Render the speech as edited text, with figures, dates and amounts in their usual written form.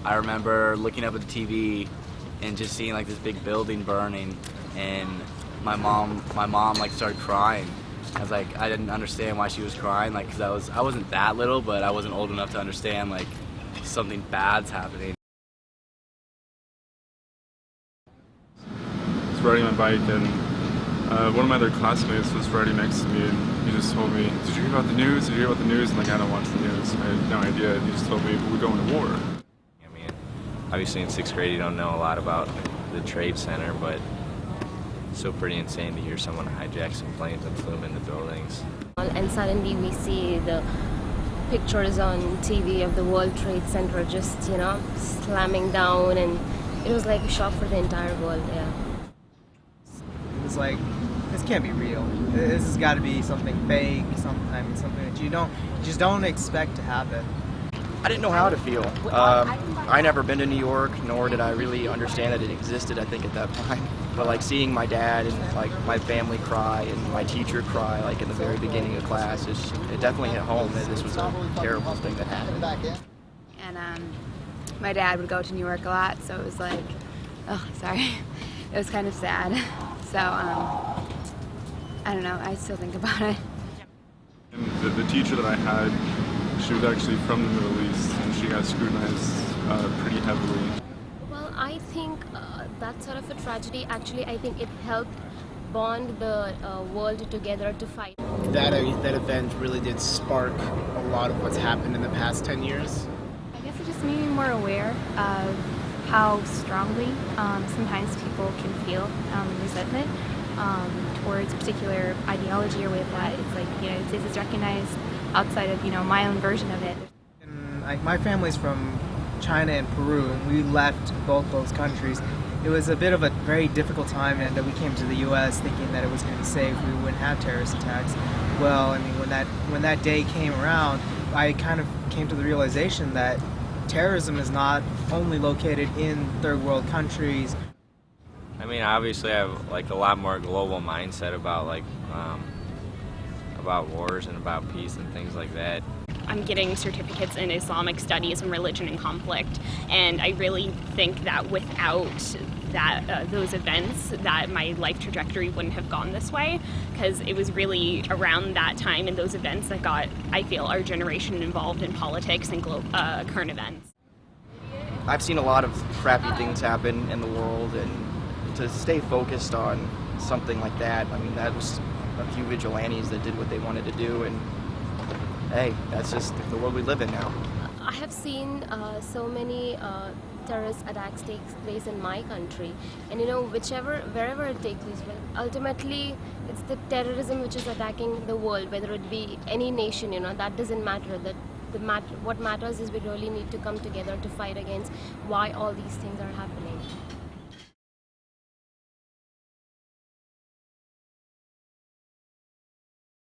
I remember looking up at the TV and just seeing like this big building burning, and my mom like started crying. I was like, I didn't understand why she was crying, like, because I wasn't that little, but I wasn't old enough to understand like something bad's happening. I was riding my bike, and one of my other classmates was riding next to me, and he just told me, "Did you hear about the news? Did you hear about the news?" And like, I don't watch the news. I had no idea. And he just told me, "We're going to war." I mean, obviously in 6th grade you don't know a lot about the Trade Center, but it's still pretty insane to hear someone hijack some planes and flew them into buildings. And suddenly we see the pictures on TV of the World Trade Center just, slamming down, and it was like a shock for the entire world, yeah. It was like, this can't be real. This has got to be something fake, something that you just don't expect to happen. I didn't know how to feel. I never been to New York, nor did I really understand that it existed, I think, at that time. But like seeing my dad and like my family cry and my teacher cry like in the very beginning of class, it definitely hit home that this was a terrible thing that happened. And my dad would go to New York a lot, so it was like, it was kind of sad. So I don't know, I still think about it. And the teacher that I had, she was actually from the Middle East, and she got scrutinized pretty heavily. Well, I think that sort of a tragedy, actually, I think it helped bond the world together to fight. That event really did spark a lot of what's happened in the past 10 years. I guess it just made me more aware of how strongly sometimes people can feel resentment towards a particular ideology or way of life. It's like the United States is recognized outside of my own version of it. And like my family's from China and Peru, and we left both those countries. It was a bit of a very difficult time, and we came to the U.S. thinking that it was going to be safe, we wouldn't have terrorist attacks. Well, I mean, when that day came around, I kind of came to the realization that terrorism is not only located in third world countries. I mean, obviously I have like a lot more global mindset about about wars and about peace and things like that. I'm getting certificates in Islamic studies and religion and conflict, and I really think that without those events, that my life trajectory wouldn't have gone this way, because it was really around that time and those events that got, I feel, our generation involved in politics and current events. I've seen a lot of crappy things happen in the world, and to stay focused on something like that, I mean, that was a few vigilantes that did what they wanted to do, and hey, that's just the world we live in now. I have seen so many terrorist attacks take place in my country, and wherever it takes place, ultimately it's the terrorism which is attacking the world, whether it be any nation, that doesn't matter. What matters is we really need to come together to fight against why all these things are happening.